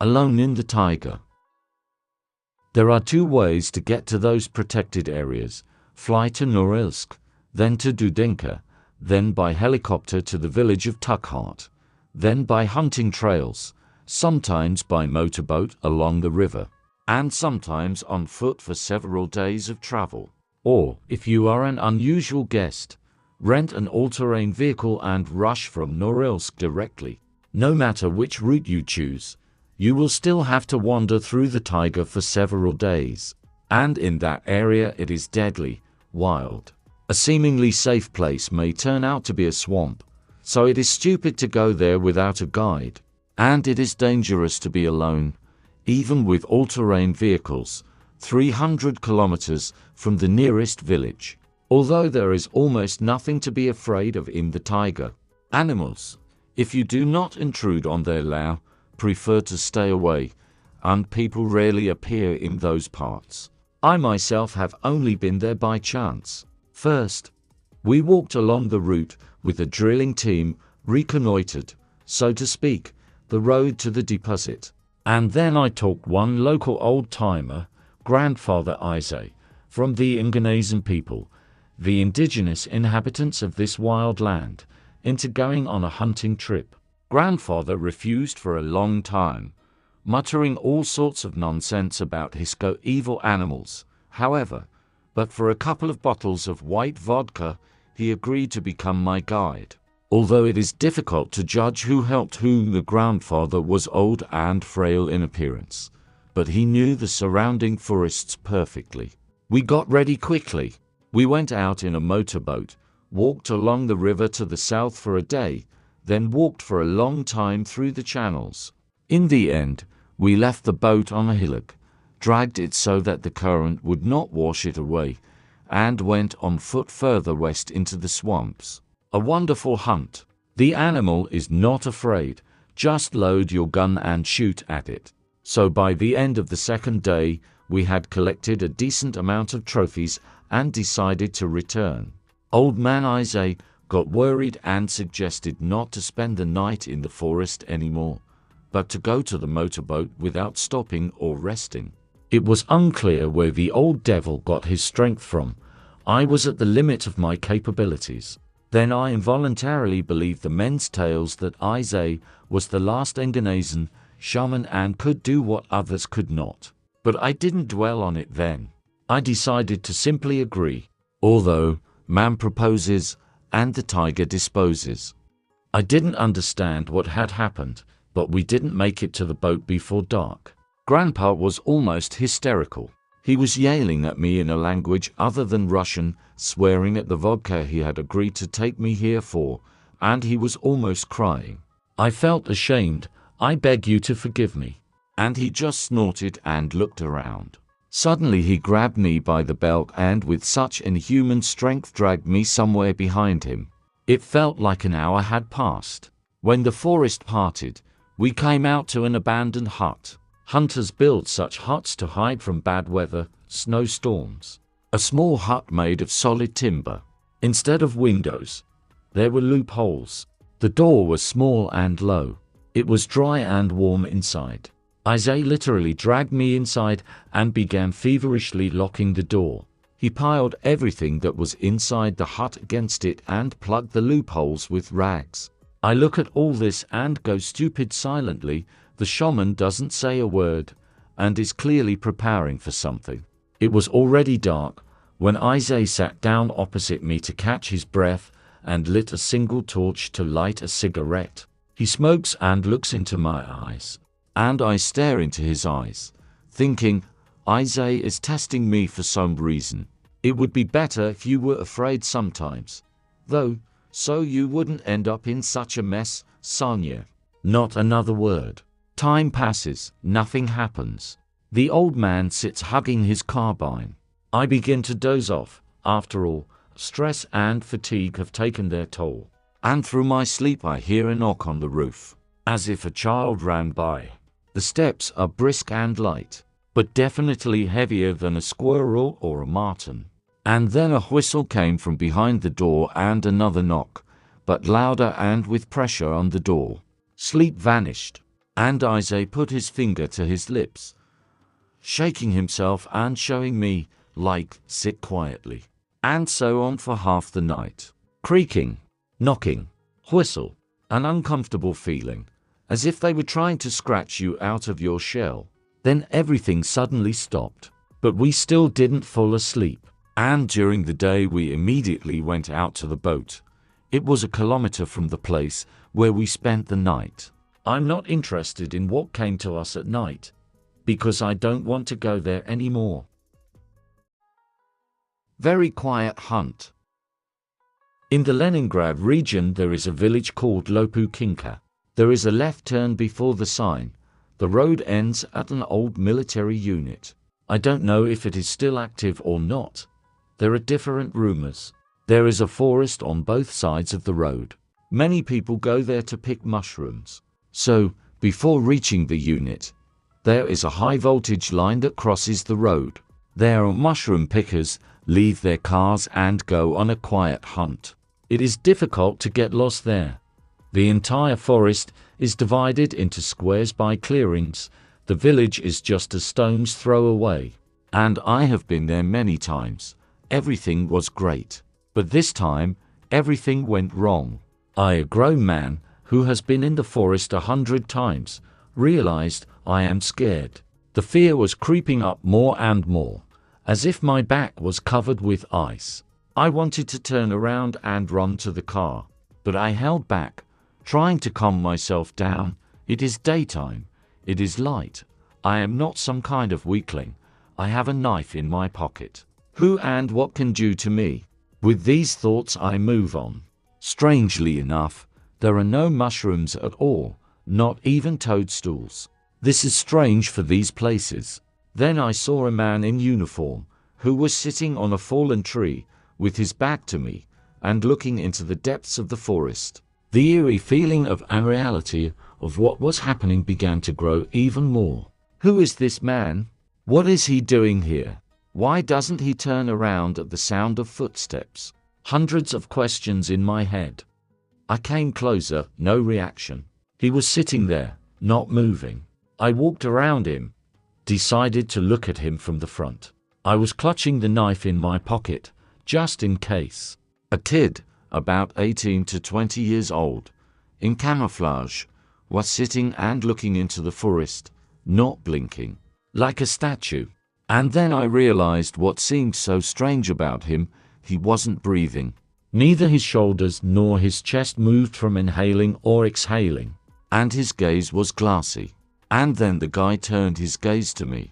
Alone in the taiga. There are two ways to get to those protected areas: fly to Norilsk, then to Dudinka, then by helicopter to the village of Tukhart, then by hunting trails, sometimes by motorboat along the river, and sometimes on foot for several days of travel. Or, if you are an unusual guest, rent an all-terrain vehicle and rush from Norilsk directly. No matter which route you choose, you will still have to wander through the taiga for several days, and in that area it is deadly, wild. A seemingly safe place may turn out to be a swamp, so it is stupid to go there without a guide, and it is dangerous to be alone, even with all-terrain vehicles, 300 kilometers from the nearest village. Although there is almost nothing to be afraid of in the taiga, animals, if you do not intrude on their lair, prefer to stay away, and people rarely appear in those parts. I myself have only been there by chance. First, we walked along the route with a drilling team, reconnoitered, so to speak, the road to the deposit. And then I talked one local old-timer, Grandfather Isay, from the Inganesen people, the indigenous inhabitants of this wild land, into going on a hunting trip. Grandfather refused for a long time, muttering all sorts of nonsense about Hisco evil animals, however, but for a couple of bottles of white vodka, he agreed to become my guide. Although it is difficult to judge who helped whom, the grandfather was old and frail in appearance, but he knew the surrounding forests perfectly. We got ready quickly. We went out in a motorboat, walked along the river to the south for a day, then walked for a long time through the channels. In the end, we left the boat on a hillock, dragged it so that the current would not wash it away, and went on foot further west into the swamps. A wonderful hunt. The animal is not afraid, just load your gun and shoot at it. So by the end of the second day, we had collected a decent amount of trophies and decided to return. Old Man Isay got worried and suggested not to spend the night in the forest anymore, but to go to the motorboat without stopping or resting. It was unclear where the old devil got his strength from. I was at the limit of my capabilities. Then I involuntarily believed the men's tales that Isay was the last Inganesen shaman and could do what others could not. But I didn't dwell on it then. I decided to simply agree, although man proposes and the tiger disposes. I didn't understand what had happened, but we didn't make it to the boat before dark. Grandpa was almost hysterical. He was yelling at me in a language other than Russian, swearing at the vodka he had agreed to take me here for, and he was almost crying. I felt ashamed. I beg you to forgive me. And he just snorted and looked around. Suddenly he grabbed me by the belt and with such inhuman strength dragged me somewhere behind him. It felt like an hour had passed. When the forest parted, we came out to an abandoned hut. Hunters build such huts to hide from bad weather, snowstorms. A small hut made of solid timber. Instead of windows, there were loopholes. The door was small and low. It was dry and warm inside. Isay literally dragged me inside and began feverishly locking the door. He piled everything that was inside the hut against it and plugged the loopholes with rags. I look at all this and go stupid silently. The shaman doesn't say a word and is clearly preparing for something. It was already dark when Isay sat down opposite me to catch his breath and lit a single torch to light a cigarette. He smokes and looks into my eyes, and I stare into his eyes, thinking, Isay is testing me for some reason. It would be better if you were afraid sometimes, though, so you wouldn't end up in such a mess, Sonia. Not another word. Time passes, nothing happens. The old man sits hugging his carbine. I begin to doze off. After all, stress and fatigue have taken their toll. And through my sleep I hear a knock on the roof, as if a child ran by. The steps are brisk and light, but definitely heavier than a squirrel or a marten. And then a whistle came from behind the door and another knock, but louder and with pressure on the door. Sleep vanished. And Isaac put his finger to his lips, shaking himself and showing me, like, sit quietly. And so on for half the night. Creaking, knocking, whistle, an uncomfortable feeling, as if they were trying to scratch you out of your shell. Then everything suddenly stopped. But we still didn't fall asleep. And during the day we immediately went out to the boat. It was a kilometer from the place where we spent the night. I'm not interested in what came to us at night, because I don't want to go there anymore. Very quiet hunt. In the Leningrad region there is a village called Lopukinka. There is a left turn before the sign. The road ends at an old military unit. I don't know if it is still active or not. There are different rumors. There is a forest on both sides of the road. Many people go there to pick mushrooms. So, before reaching the unit, there is a high voltage line that crosses the road. There are mushroom pickers leave their cars and go on a quiet hunt. It is difficult to get lost there. The entire forest is divided into squares by clearings. The village is just a stone's throw away. And I have been there many times. Everything was great. But this time, everything went wrong. I, a grown man who has been in the forest 100 times, realized I am scared. The fear was creeping up more and more, as if my back was covered with ice. I wanted to turn around and run to the car, but I held back, trying to calm myself down. It is daytime. It is light. I am not some kind of weakling. I have a knife in my pocket. Who and what can do to me? With these thoughts I move on. Strangely enough, there are no mushrooms at all, not even toadstools. This is strange for these places. Then I saw a man in uniform, who was sitting on a fallen tree, with his back to me, and looking into the depths of the forest. The eerie feeling of unreality of what was happening began to grow even more. Who is this man? What is he doing here? Why doesn't he turn around at the sound of footsteps? Hundreds of questions in my head. I came closer, no reaction. He was sitting there, not moving. I walked around him, decided to look at him from the front. I was clutching the knife in my pocket, just in case. A kid, about 18 to 20 years old, in camouflage, was sitting and looking into the forest, not blinking, like a statue. And then I realized what seemed so strange about him. He wasn't breathing. Neither his shoulders nor his chest moved from inhaling or exhaling. And his gaze was glassy. And then the guy turned his gaze to me,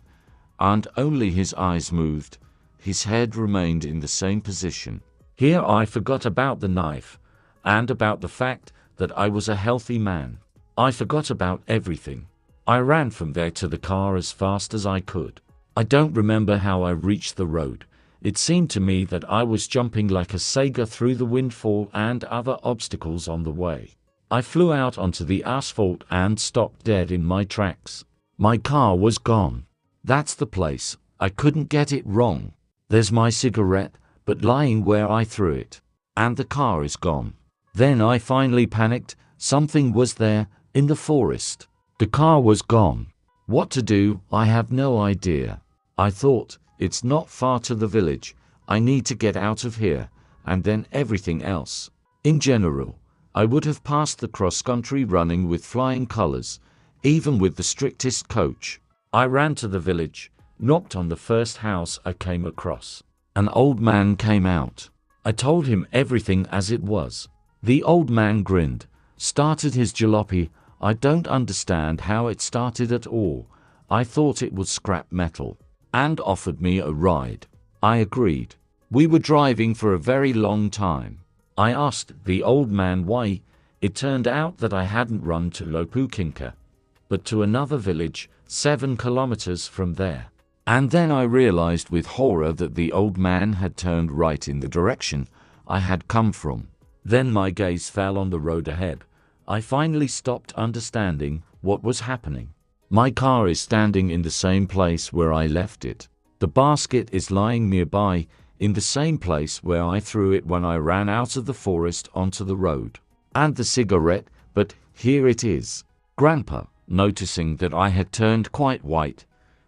and only his eyes moved. His head remained in the same position. Here I forgot about the knife, and about the fact that I was a healthy man. I forgot about everything. I ran from there to the car as fast as I could. I don't remember how I reached the road. It seemed to me that I was jumping like a saga through the windfall and other obstacles on the way. I flew out onto the asphalt and stopped dead in my tracks. My car was gone. That's the place. I couldn't get it wrong. There's my cigarette, but lying where I threw it. And the car is gone. Then I finally panicked. Something was there, in the forest. The car was gone. What to do, I have no idea. I thought, it's not far to the village. I need to get out of here, and then everything else. In general, I would have passed the cross-country running with flying colors, even with the strictest coach. I ran to the village, knocked on the first house I came across. An old man came out. I told him everything as it was. The old man grinned, started his jalopy. I don't understand how it started at all. I thought it was scrap metal, and offered me a ride. I agreed. We were driving for a very long time. I asked the old man why. It turned out that I hadn't run to Lopukinka, but to another village, 7 kilometers from there. And then I realized with horror that the old man had turned right in the direction I had come from. Then my gaze fell on the road ahead. I finally stopped understanding what was happening. My car is standing in the same place where I left it. The basket is lying nearby, in the same place where I threw it when I ran out of the forest onto the road. And the cigarette, but here it is. Grandpa, noticing that I had turned quite white,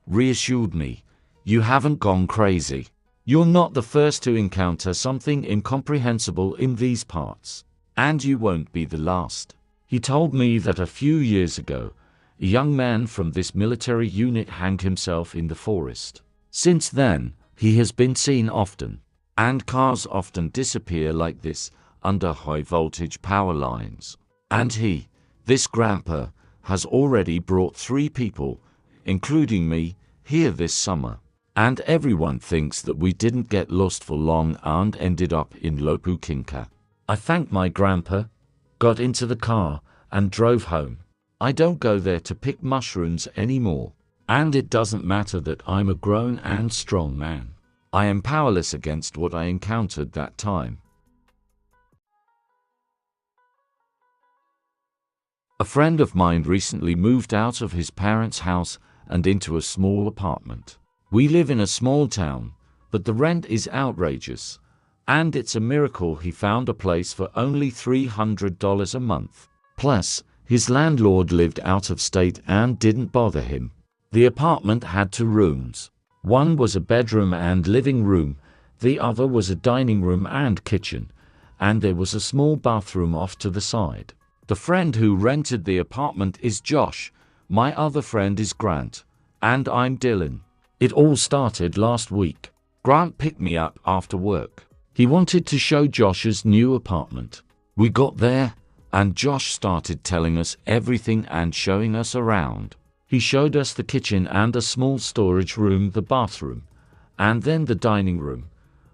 reassured me, "You haven't gone crazy. You're not the first to encounter something incomprehensible in these parts, and you won't be the last." He told me that a few years ago, a young man from this military unit hanged himself in the forest. Since then, he has been seen often, and cars often disappear like this under high-voltage power lines. And this grandpa, has already brought 3 people, including me, here this summer. And everyone thinks that we didn't get lost for long and ended up in Lopukinka. I thanked my grandpa, got into the car, and drove home. I don't go there to pick mushrooms anymore. And it doesn't matter that I'm a grown and strong man. I am powerless against what I encountered that time. A friend of mine recently moved out of his parents' house and into a small apartment. We live in a small town, but the rent is outrageous, and it's a miracle he found a place for only $300 a month. Plus, his landlord lived out of state and didn't bother him. The apartment had 2 rooms. One was a bedroom and living room, the other was a dining room and kitchen, and there was a small bathroom off to the side. The friend who rented the apartment is Josh, my other friend is Grant, and I'm Dylan. It all started last week. Grant picked me up after work. He wanted to show Josh's new apartment. We got there, and Josh started telling us everything and showing us around. He showed us the kitchen and a small storage room, the bathroom, and then the dining room,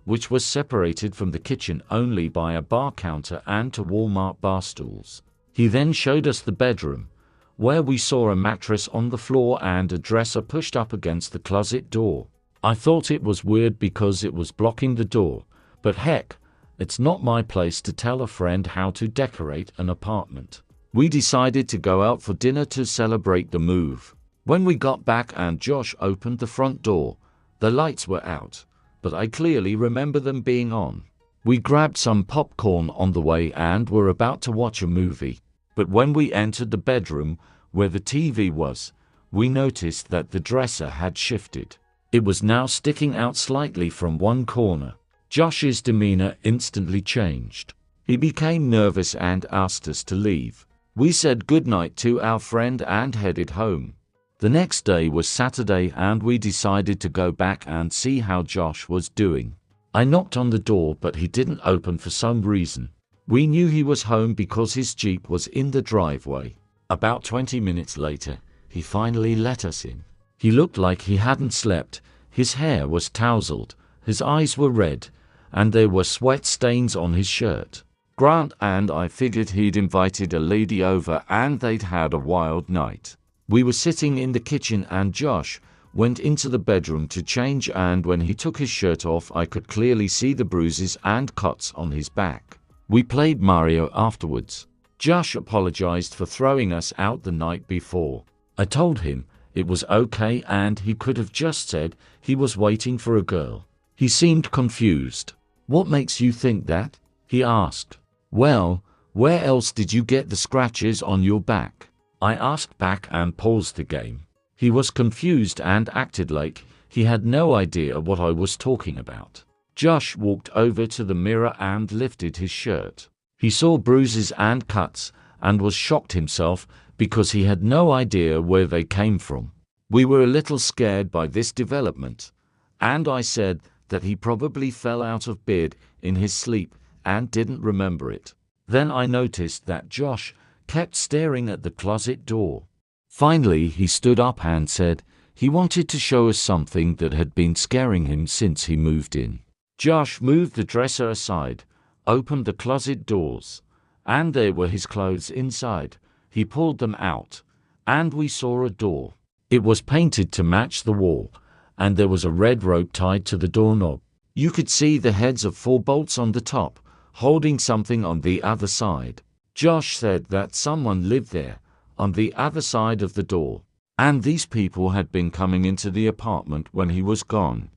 which was separated from the kitchen only by a bar counter and 2 Walmart bar stools. He then showed us the bedroom, where we saw a mattress on the floor and a dresser pushed up against the closet door. I thought it was weird because it was blocking the door, but heck, it's not my place to tell a friend how to decorate an apartment. We decided to go out for dinner to celebrate the move. When we got back and Josh opened the front door, the lights were out, but I clearly remember them being on. We grabbed some popcorn on the way and were about to watch a movie, but when we entered the bedroom where the TV was, we noticed that the dresser had shifted. It was now sticking out slightly from one corner. Josh's demeanor instantly changed. He became nervous and asked us to leave. We said goodnight to our friend and headed home. The next day was Saturday and we decided to go back and see how Josh was doing. I knocked on the door but he didn't open for some reason. We knew he was home because his Jeep was in the driveway. About 20 minutes later, he finally let us in. He looked like he hadn't slept, his hair was tousled, his eyes were red, and there were sweat stains on his shirt. Grant and I figured he'd invited a lady over and they'd had a wild night. We were sitting in the kitchen and Josh went into the bedroom to change, and when he took his shirt off I could clearly see the bruises and cuts on his back. We played Mario afterwards. Josh apologized for throwing us out the night before. I told him it was okay and he could have just said he was waiting for a girl. He seemed confused. "What makes you think that?" he asked. "Well, where else did you get the scratches on your back?" I asked back and paused the game. He was confused and acted like he had no idea what I was talking about. Josh walked over to the mirror and lifted his shirt. He saw bruises and cuts and was shocked himself because he had no idea where they came from. We were a little scared by this development, and I said that he probably fell out of bed in his sleep and didn't remember it. Then I noticed that Josh kept staring at the closet door. Finally, he stood up and said he wanted to show us something that had been scaring him since he moved in. Josh moved the dresser aside, opened the closet doors, and there were his clothes inside. He pulled them out, and we saw a door. It was painted to match the wall, and there was a red rope tied to the doorknob. You could see the heads of 4 bolts on the top, holding something on the other side. Josh said that someone lived there, on the other side of the door, and these people had been coming into the apartment when he was gone,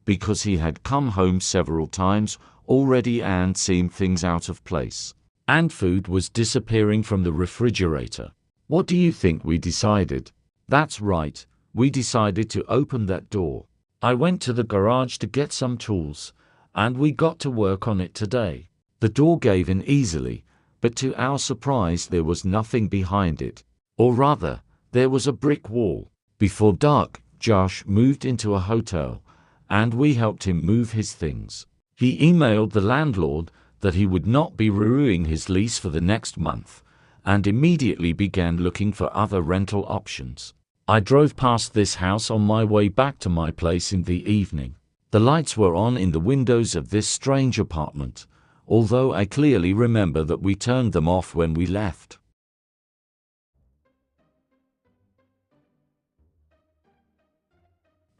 because he had come home several times already and seen things out of place, and food was disappearing from the refrigerator. What do you think we decided? That's right, we decided to open that door. I went to the garage to get some tools, and we got to work on it today. The door gave in easily, but to our surprise there was nothing behind it. Or rather, there was a brick wall. Before dark, Josh moved into a hotel, and we helped him move his things. He emailed the landlord that he would not be renewing his lease for the next month, and immediately began looking for other rental options. I drove past this house on my way back to my place in the evening. The lights were on in the windows of this strange apartment, although I clearly remember that we turned them off when we left.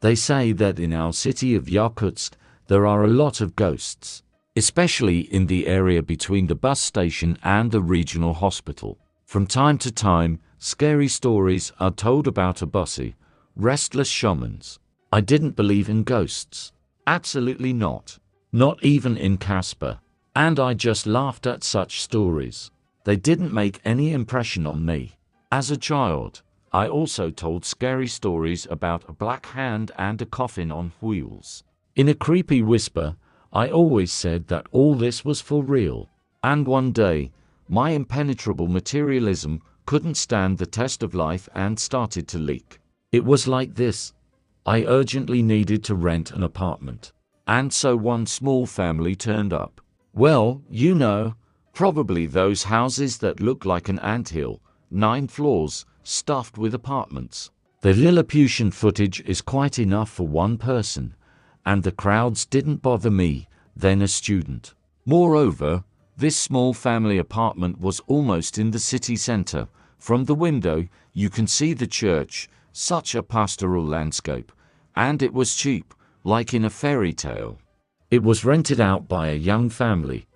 They say that in our city of Yakutsk there are a lot of ghosts, especially in the area between the bus station and the regional hospital. From time to time, scary stories are told about a bossy, restless shamans. I didn't believe in ghosts. Absolutely not. Not even in Casper. And I just laughed at such stories. They didn't make any impression on me. As a child, I also told scary stories about a black hand and a coffin on wheels. In a creepy whisper, I always said that all this was for real. And one day, my impenetrable materialism couldn't stand the test of life and started to leak. It was like this. I urgently needed to rent an apartment. And so one small family turned up. Well, you know, probably those houses that look like an anthill, 9 floors, stuffed with apartments. The Lilliputian footage is quite enough for one person, and the crowds didn't bother me, then a student. Moreover, this small family apartment was almost in the city center. From the window, you can see the church, such a pastoral landscape, and it was cheap, like in a fairy tale. It was rented out by a young family,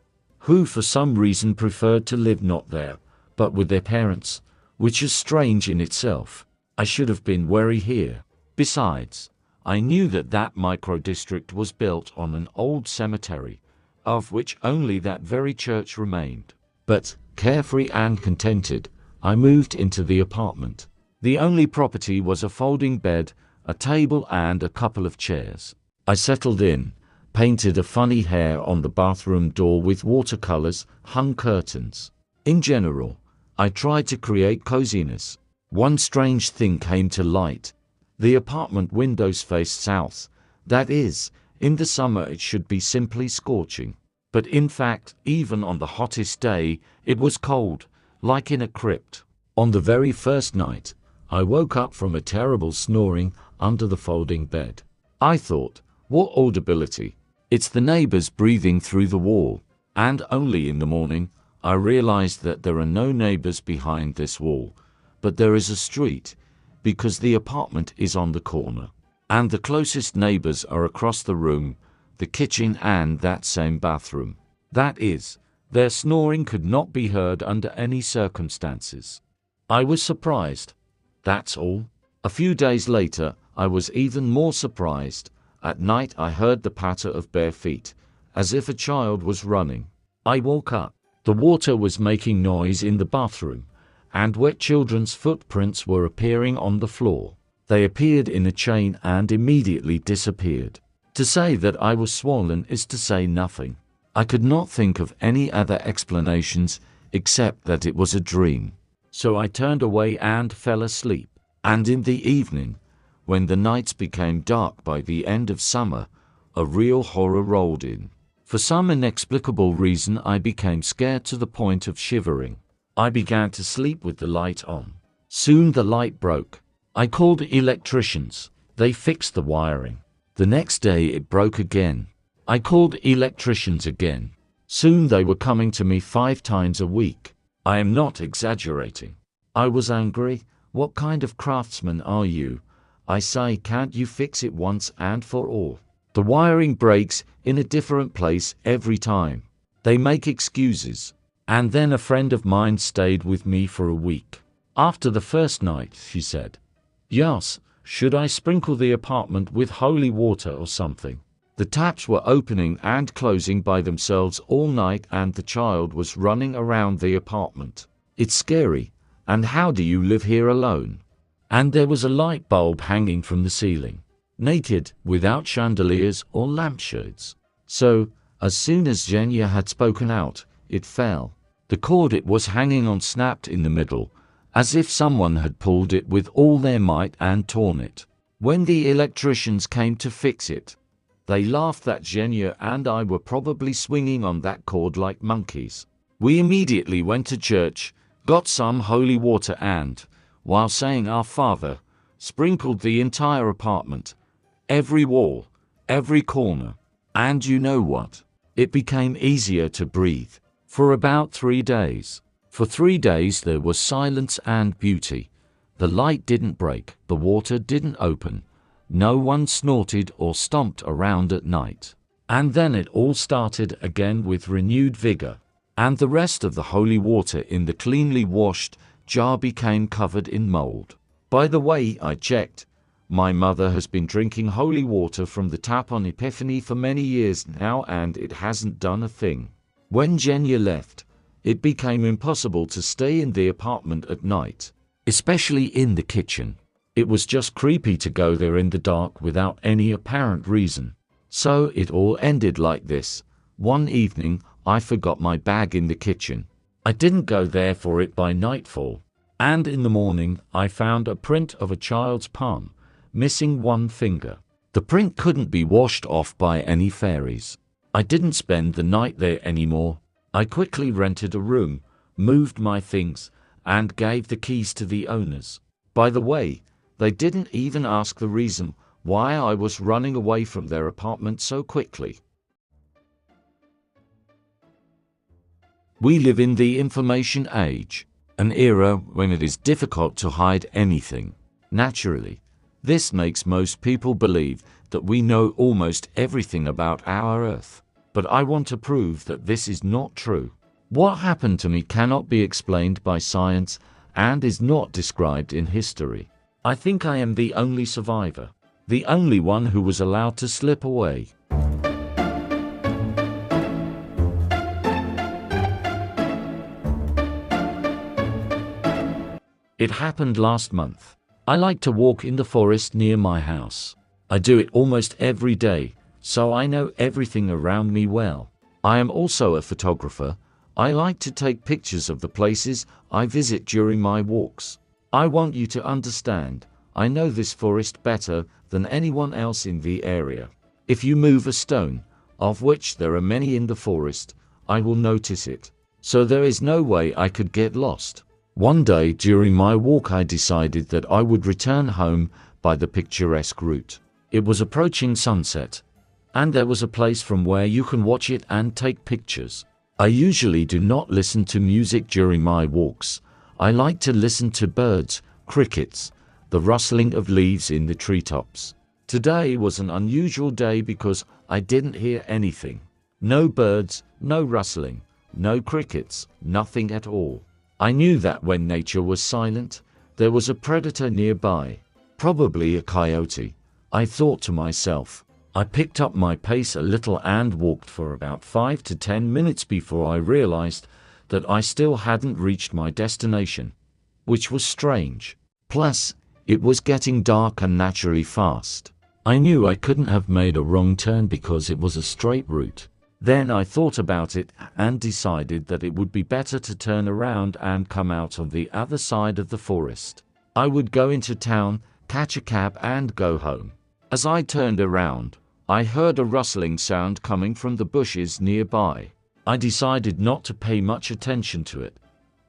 who for some reason preferred to live not there, but with their parents, which is strange in itself. I should have been wary here. Besides, I knew that that micro-district was built on an old cemetery, of which only that very church remained. But, carefree and contented, I moved into the apartment. The only property was a folding bed, a table and a couple of chairs. I settled in, painted a funny hair on the bathroom door with watercolors, hung curtains. In general, I tried to create coziness. One strange thing came to light. The apartment windows faced south. That is, in the summer it should be simply scorching. But in fact, even on the hottest day, it was cold, like in a crypt. On the very first night, I woke up from a terrible snoring under the folding bed. I thought, what audibility? It's the neighbors breathing through the wall. And only in the morning, I realized that there are no neighbors behind this wall, but there is a street, because the apartment is on the corner. And the closest neighbors are across the room, the kitchen and that same bathroom. That is, their snoring could not be heard under any circumstances. I was surprised. That's all. A few days later, I was even more surprised. At night I heard the patter of bare feet, as if a child was running. I woke up. The water was making noise in the bathroom, and wet children's footprints were appearing on the floor. They appeared in a chain and immediately disappeared. To say that I was swollen is to say nothing. I could not think of any other explanations except that it was a dream. So I turned away and fell asleep. And in the evening, when the nights became dark by the end of summer, a real horror rolled in. For some inexplicable reason I became scared to the point of shivering. I began to sleep with the light on. Soon the light broke. I called electricians. They fixed the wiring. The next day it broke again. I called electricians again. Soon they were coming to me 5 times a week. I am not exaggerating. I was angry. What kind of craftsman are you? I say, can't you fix it once and for all? The wiring breaks in a different place every time. They make excuses. And then a friend of mine stayed with me for a week. After the first night, she said, "Yes, should I sprinkle the apartment with holy water or something?" The taps were opening and closing by themselves all night and the child was running around the apartment. It's scary, And how do you live here alone? And there was a light bulb hanging from the ceiling, naked, without chandeliers or lampshades. So, as soon as Genya had spoken out, it fell. The cord it was hanging on snapped in the middle, as if someone had pulled it with all their might and torn it. When the electricians came to fix it, they laughed that Genya and I were probably swinging on that cord like monkeys. We immediately went to church, got some holy water and, while saying Our Father, sprinkled the entire apartment, every wall, every corner. And you know what? It became easier to breathe. For about 3 days. For 3 days there was silence and beauty. The light didn't break, the water didn't open. No one snorted or stomped around at night. And then it all started again with renewed vigor. And the rest of the holy water in the cleanly washed jar became covered in mold. By the way, I checked. My mother has been drinking holy water from the tap on Epiphany for many years now and it hasn't done a thing. When Genya left, it became impossible to stay in the apartment at night, especially in the kitchen. It was just creepy to go there in the dark without any apparent reason. So it all ended like this. One evening, I forgot my bag in the kitchen. I didn't go there for it by nightfall. And in the morning, I found a print of a child's palm, missing one finger. The print couldn't be washed off by any fairies. I didn't spend the night there anymore. I quickly rented a room, moved my things, and gave the keys to the owners. By the way, they didn't even ask the reason why I was running away from their apartment so quickly. We live in the information age, an era when it is difficult to hide anything. Naturally, this makes most people believe that we know almost everything about our Earth. But I want to prove that this is not true. What happened to me cannot be explained by science and is not described in history. I think I am the only survivor, the only one who was allowed to slip away. It happened last month. I like to walk in the forest near my house. I do it almost every day, so I know everything around me well. I am also a photographer. I like to take pictures of the places I visit during my walks. I want you to understand, I know this forest better than anyone else in the area. If you move a stone, of which there are many in the forest, I will notice it. So there is no way I could get lost. One day during my walk I decided that I would return home by the picturesque route. It was approaching sunset, and there was a place from where you can watch it and take pictures. I usually do not listen to music during my walks. I like to listen to birds, crickets, the rustling of leaves in the treetops. Today was an unusual day because I didn't hear anything. No birds, no rustling, no crickets, nothing at all. I knew that when nature was silent, there was a predator nearby, probably a coyote. I thought to myself. I picked up my pace a little and walked for about 5 to 10 minutes before I realized that I still hadn't reached my destination, which was strange. Plus, it was getting dark unnaturally fast. I knew I couldn't have made a wrong turn because it was a straight route. Then I thought about it and decided that it would be better to turn around and come out on the other side of the forest. I would go into town, catch a cab and go home. As I turned around, I heard a rustling sound coming from the bushes nearby. I decided not to pay much attention to it,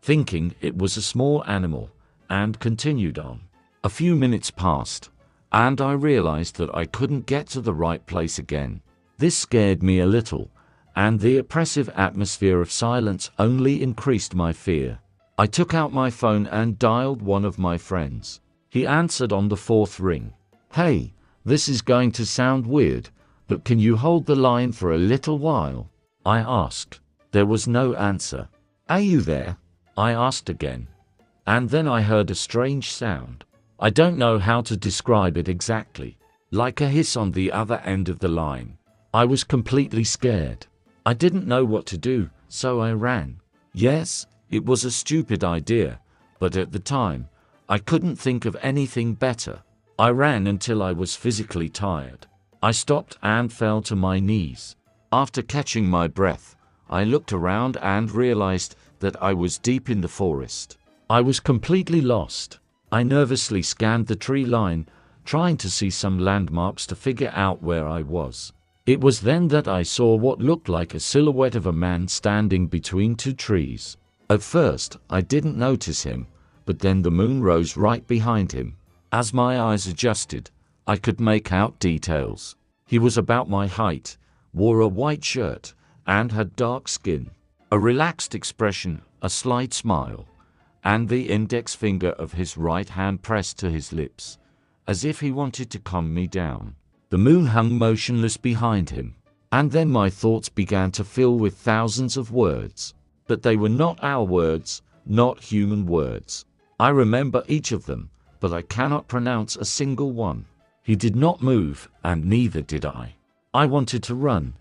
thinking it was a small animal, and continued on. A few minutes passed, and I realized that I couldn't get to the right place again. This scared me a little, and the oppressive atmosphere of silence only increased my fear. I took out my phone and dialed one of my friends. He answered on the 4th ring. "Hey, this is going to sound weird, but can you hold the line for a little while?" I asked. There was no answer. "Are you there?" I asked again. And then I heard a strange sound. I don't know how to describe it exactly. Like a hiss on the other end of the line. I was completely scared. I didn't know what to do, so I ran. Yes, it was a stupid idea, but at the time, I couldn't think of anything better. I ran until I was physically tired. I stopped and fell to my knees. After catching my breath, I looked around and realized that I was deep in the forest. I was completely lost. I nervously scanned the tree line, trying to see some landmarks to figure out where I was. It was then that I saw what looked like a silhouette of a man standing between two trees. At first, I didn't notice him, but then the moon rose right behind him. As my eyes adjusted, I could make out details. He was about my height, wore a white shirt, and had dark skin. A relaxed expression, a slight smile, and the index finger of his right hand pressed to his lips, as if he wanted to calm me down. The moon hung motionless behind him, and then my thoughts began to fill with thousands of words. But they were not our words, not human words. I remember each of them, but I cannot pronounce a single one. He did not move, and neither did I. I wanted to run,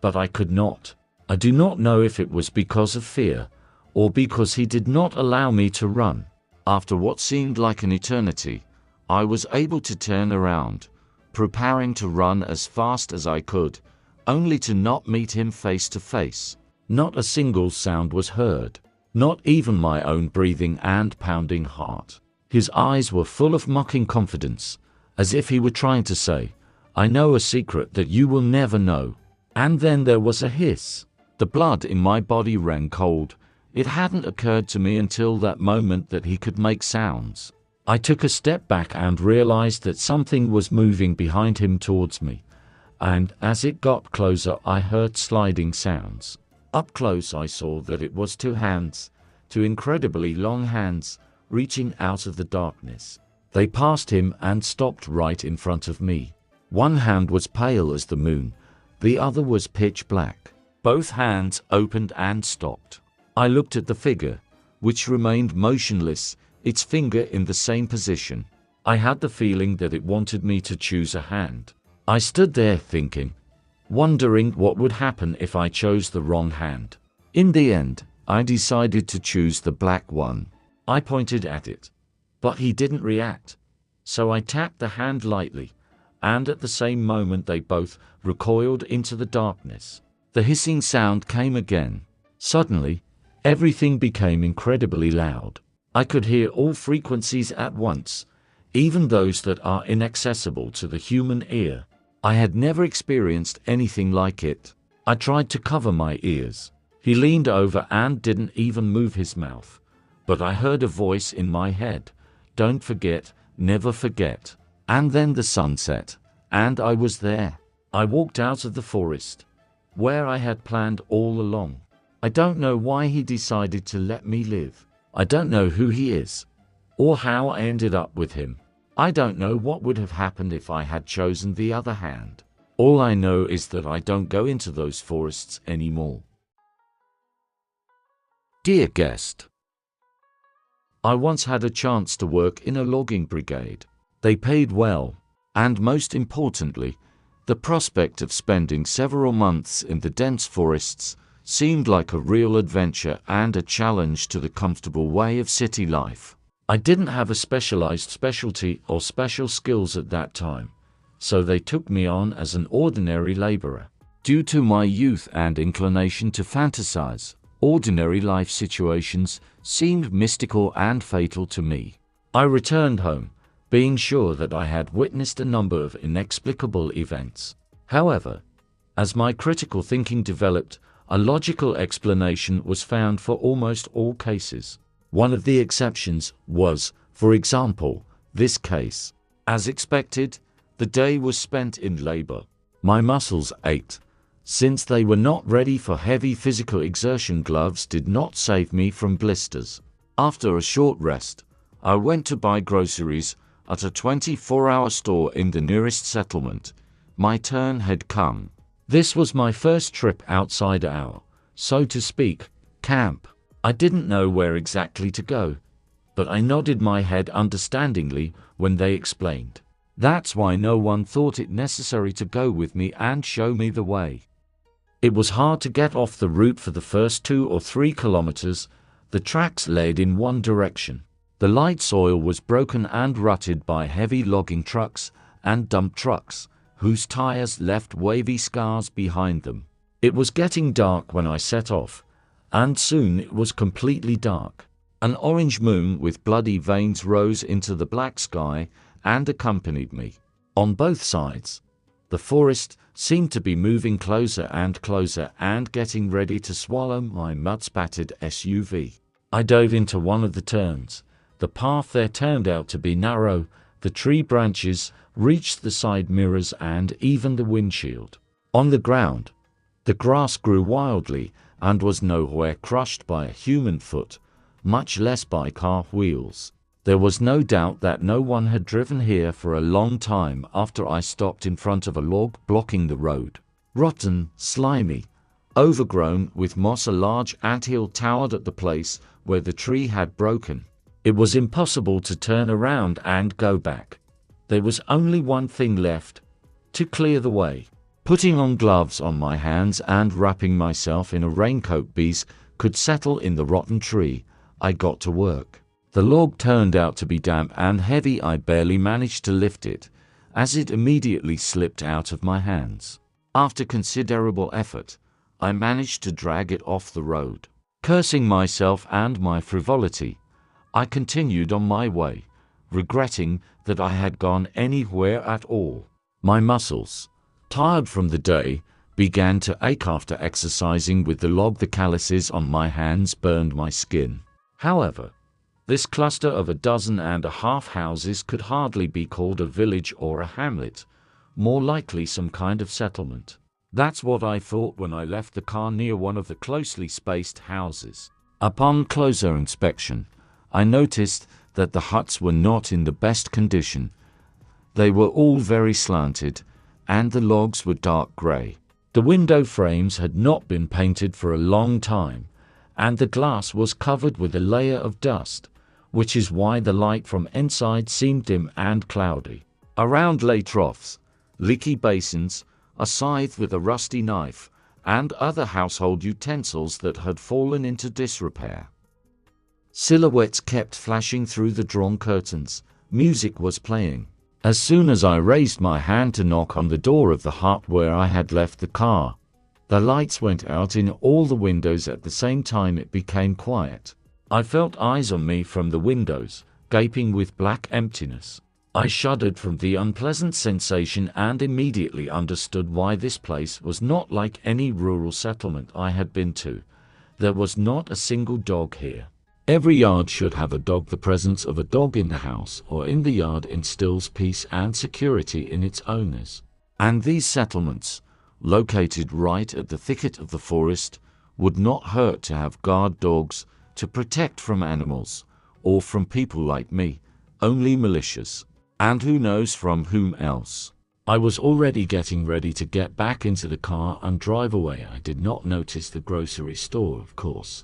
but I could not. I do not know if it was because of fear, or because he did not allow me to run. After what seemed like an eternity, I was able to turn around, preparing to run as fast as I could, only to not meet him face to face. Not a single sound was heard, not even my own breathing and pounding heart. His eyes were full of mocking confidence, as if he were trying to say, "I know a secret that you will never know." And then there was a hiss. The blood in my body ran cold. It hadn't occurred to me until that moment that he could make sounds. I took a step back and realized that something was moving behind him towards me, and as it got closer I heard sliding sounds. Up close I saw that it was two hands, two incredibly long hands, reaching out of the darkness. They passed him and stopped right in front of me. One hand was pale as the moon, the other was pitch black. Both hands opened and stopped. I looked at the figure, which remained motionless, its finger in the same position. I had the feeling that it wanted me to choose a hand. I stood there thinking, wondering what would happen if I chose the wrong hand. In the end, I decided to choose the black one. I pointed at it, but he didn't react. So I tapped the hand lightly, and at the same moment they both recoiled into the darkness. The hissing sound came again. Suddenly, everything became incredibly loud. I could hear all frequencies at once, even those that are inaccessible to the human ear. I had never experienced anything like it. I tried to cover my ears. He leaned over and didn't even move his mouth. But I heard a voice in my head, "Don't forget, never forget." And then the sun set, and I was there. I walked out of the forest, where I had planned all along. I don't know why he decided to let me live. I don't know who he is, or how I ended up with him. I don't know what would have happened if I had chosen the other hand. All I know is that I don't go into those forests anymore. Dear guest, I once had a chance to work in a logging brigade. They paid well, and most importantly, the prospect of spending several months in the dense forests seemed like a real adventure and a challenge to the comfortable way of city life. I didn't have a specialized specialty or special skills at that time, so they took me on as an ordinary laborer. Due to my youth and inclination to fantasize, ordinary life situations seemed mystical and fatal to me. I returned home, being sure that I had witnessed a number of inexplicable events. However, as my critical thinking developed, a logical explanation was found for almost all cases. One of the exceptions was, for example, this case. As expected, the day was spent in labor. My muscles ached. Since they were not ready for heavy physical exertion, gloves did not save me from blisters. After a short rest, I went to buy groceries at a 24-hour store in the nearest settlement. My turn had come. This was my first trip outside our, so to speak, camp. I didn't know where exactly to go, but I nodded my head understandingly when they explained. That's why no one thought it necessary to go with me and show me the way. It was hard to get off the route for the first 2 or 3 kilometers. The tracks led in one direction. The light soil was broken and rutted by heavy logging trucks and dump trucks, whose tires left wavy scars behind them. It was getting dark when I set off, and soon it was completely dark. An orange moon with bloody veins rose into the black sky and accompanied me. On both sides, the forest seemed to be moving closer and getting ready to swallow my mud-spattered SUV. I dove into one of the turns. The path there turned out to be narrow. The tree branches reached the side mirrors and even the windshield. On the ground, the grass grew wildly and was nowhere crushed by a human foot, much less by car wheels. There was no doubt that no one had driven here for a long time after I stopped in front of a log blocking the road. Rotten, slimy, overgrown with moss, a large anthill towered at the place where the tree had broken. It was impossible to turn around and go back. There was only one thing left: to clear the way. Putting on gloves on my hands and wrapping myself in a raincoat bees could settle in the rotten tree, I got to work. The log turned out to be damp and heavy. I barely managed to lift it, as it immediately slipped out of my hands. After considerable effort, I managed to drag it off the road. Cursing myself and my frivolity, I continued on my way, regretting that I had gone anywhere at all. My muscles, tired from the day, began to ache after exercising with the log. The calluses on my hands burned my skin. However, this cluster of 12.5 houses could hardly be called a village or a hamlet, more likely some kind of settlement. That's what I thought when I left the car near one of the closely spaced houses. Upon closer inspection, I noticed that the huts were not in the best condition. They were all very slanted, and the logs were dark gray. The window frames had not been painted for a long time, and the glass was covered with a layer of dust, which is why the light from inside seemed dim and cloudy. Around lay troughs, leaky basins, a scythe with a rusty knife, and other household utensils that had fallen into disrepair. Silhouettes kept flashing through the drawn curtains. Music was playing. As soon as I raised my hand to knock on the door of the hut where I had left the car, the lights went out in all the windows at the same time. It became quiet. I felt eyes on me from the windows, gaping with black emptiness. I shuddered from the unpleasant sensation and immediately understood why this place was not like any rural settlement I had been to. There was not a single dog here. Every yard should have a dog. The presence of a dog in the house or in the yard instills peace and security in its owners. And these settlements, located right at the thicket of the forest, would not hurt to have guard dogs to protect from animals, or from people like me, only malicious, and who knows from whom else. I was already getting ready to get back into the car and drive away. I did not notice the grocery store, of course.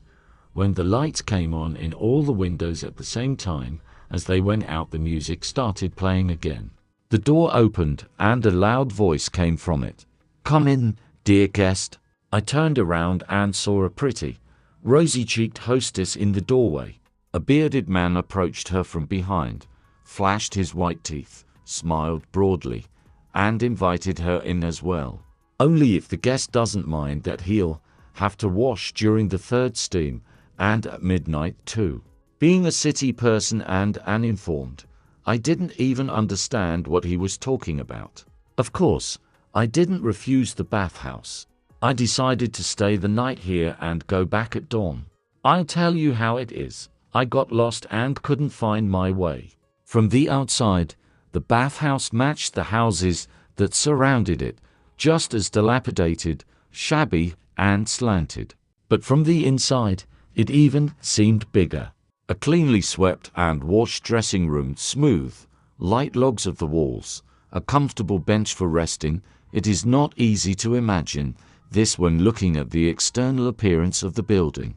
When the lights came on in all the windows at the same time as they went out, the music started playing again. The door opened and a loud voice came from it. "Come in, dear guest." I turned around and saw a pretty, rosy-cheeked hostess in the doorway. A bearded man approached her from behind, flashed his white teeth, smiled broadly, and invited her in as well. Only if the guest doesn't mind that he'll have to wash during the third steam, and at midnight too. Being a city person and uninformed, I didn't even understand what he was talking about. Of course, I didn't refuse the bathhouse. I decided to stay the night here and go back at dawn. I'll tell you how it is. I got lost and couldn't find my way. From the outside, the bathhouse matched the houses that surrounded it, just as dilapidated, shabby, and slanted. But from the inside, it even seemed bigger. A cleanly swept and washed dressing room, smooth, light logs of the walls, a comfortable bench for resting. It is not easy to imagine this when looking at the external appearance of the building.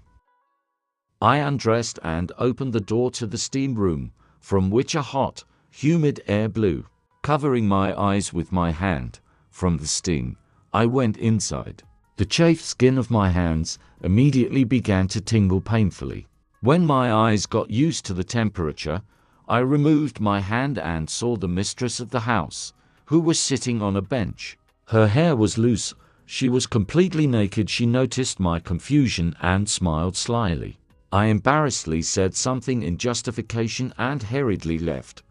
I undressed and opened the door to the steam room, from which a hot, humid air blew. Covering my eyes with my hand from the steam, I went inside. The chafed skin of my hands immediately began to tingle painfully. When my eyes got used to the temperature, I removed my hand and saw the mistress of the house, who was sitting on a bench. Her hair was loose, she was completely naked. She noticed my confusion and smiled slyly. I embarrassedly said something in justification and hurriedly left,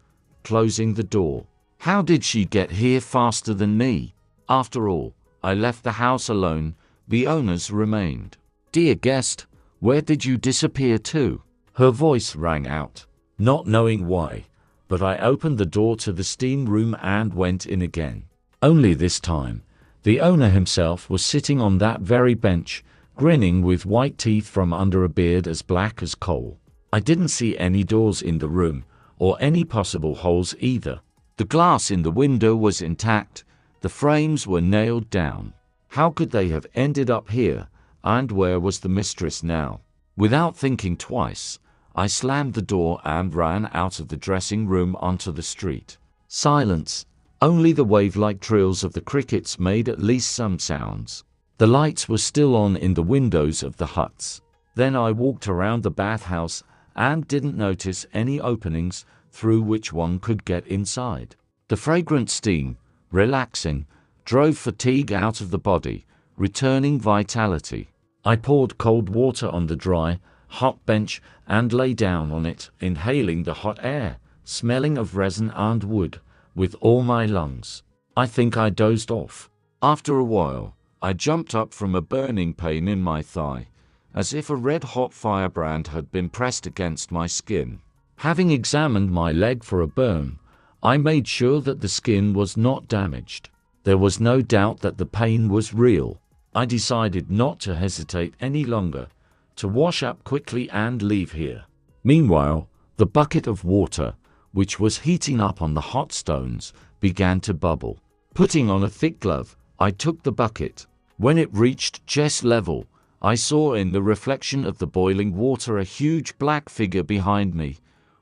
closing the door. How did she get here faster than me? After all, I left the house alone. The owners remained. Dear guest, where did you disappear to? Her voice rang out. Not knowing why, but I opened the door to the steam room and went in again. Only this time, the owner himself was sitting on that very bench, grinning with white teeth from under a beard as black as coal. I didn't see any doors in the room, or any possible holes either. The glass in the window was intact, the frames were nailed down. How could they have ended up here, and where was the mistress now? Without thinking twice, I slammed the door and ran out of the dressing room onto the street. Silence. Only the wave-like trills of the crickets made at least some sounds. The lights were still on in the windows of the huts. Then I walked around the bathhouse and didn't notice any openings through which one could get inside. The fragrant steam, relaxing, drove fatigue out of the body, returning vitality. I poured cold water on the dry, hot bench and lay down on it, inhaling the hot air, smelling of resin and wood, with all my lungs. I think I dozed off. After a while, I jumped up from a burning pain in my thigh, as if a red-hot firebrand had been pressed against my skin. Having examined my leg for a burn, I made sure that the skin was not damaged. There was no doubt that the pain was real. I decided not to hesitate any longer, to wash up quickly and leave here. Meanwhile, the bucket of water, which was heating up on the hot stones, began to bubble. Putting on a thick glove, I took the bucket. When it reached chest level, I saw in the reflection of the boiling water a huge black figure behind me,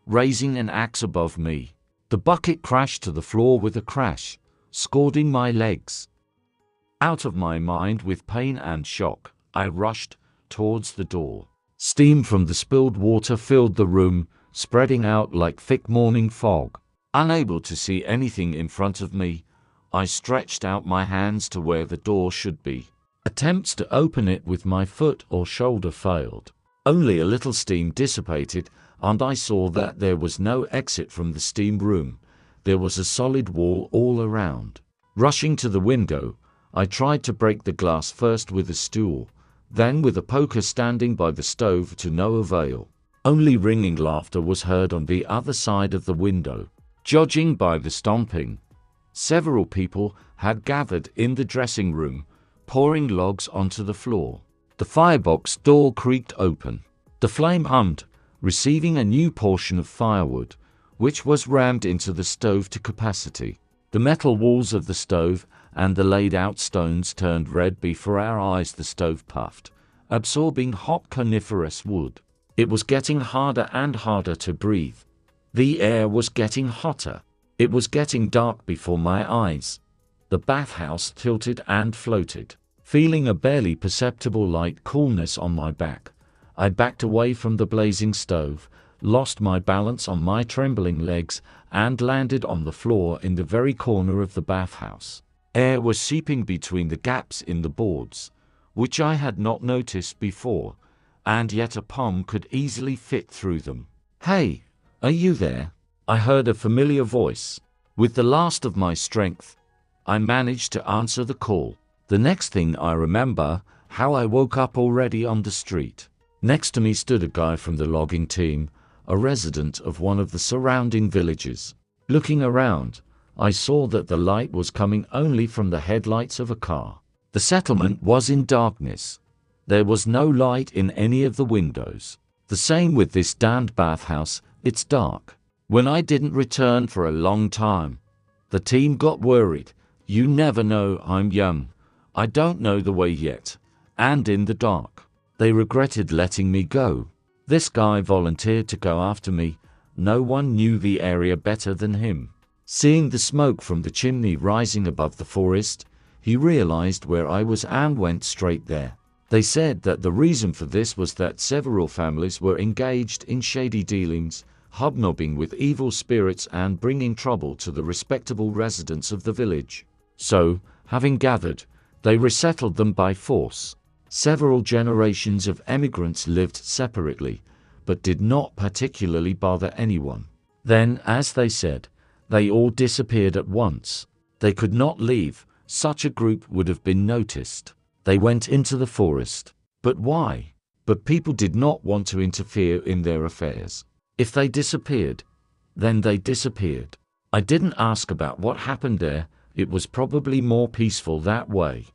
raising an axe above me. The bucket crashed to the floor with a crash, scalding my legs. Out of my mind with pain and shock, I rushed towards the door. Steam from the spilled water filled the room, spreading out like thick morning fog. Unable to see anything in front of me, I stretched out my hands to where the door should be. Attempts to open it with my foot or shoulder failed. Only a little steam dissipated, and I saw that there was no exit from the steam room. There was a solid wall all around. Rushing to the window, I tried to break the glass first with a stool, then with a poker standing by the stove, to no avail. Only ringing laughter was heard on the other side of the window. Judging by the stomping, several people had gathered in the dressing room, pouring logs onto the floor. The firebox door creaked open. The flame hummed, receiving a new portion of firewood, which was rammed into the stove to capacity. The metal walls of the stove and the laid-out stones turned red before our eyes. The stove puffed, absorbing hot coniferous wood. It was getting harder and harder to breathe. The air was getting hotter. It was getting dark before my eyes. The bathhouse tilted and floated. Feeling a barely perceptible light coolness on my back, I backed away from the blazing stove, lost my balance on my trembling legs, and landed on the floor in the very corner of the bathhouse. Air was seeping between the gaps in the boards, which I had not noticed before, and yet a palm could easily fit through them. "Hey, are you there?" I heard a familiar voice. With the last of my strength, I managed to answer the call. The next thing I remember, how I woke up already on the street. Next to me stood a guy from the logging team, a resident of one of the surrounding villages. Looking around, I saw that the light was coming only from the headlights of a car. The settlement was in darkness. There was no light in any of the windows. The same with this damned bathhouse, it's dark. When I didn't return for a long time, the team got worried. You never know, I'm young. I don't know the way yet, and in the dark. They regretted letting me go. This guy volunteered to go after me. No one knew the area better than him. Seeing the smoke from the chimney rising above the forest, he realized where I was and went straight there. They said that the reason for this was that several families were engaged in shady dealings, hobnobbing with evil spirits and bringing trouble to the respectable residents of the village. So, having gathered, they resettled them by force. Several generations of emigrants lived separately, but did not particularly bother anyone. Then, as they said, they all disappeared at once. They could not leave, such a group would have been noticed. They went into the forest. But why? But people did not want to interfere in their affairs. If they disappeared, then they disappeared. I didn't ask about what happened there, it was probably more peaceful that way.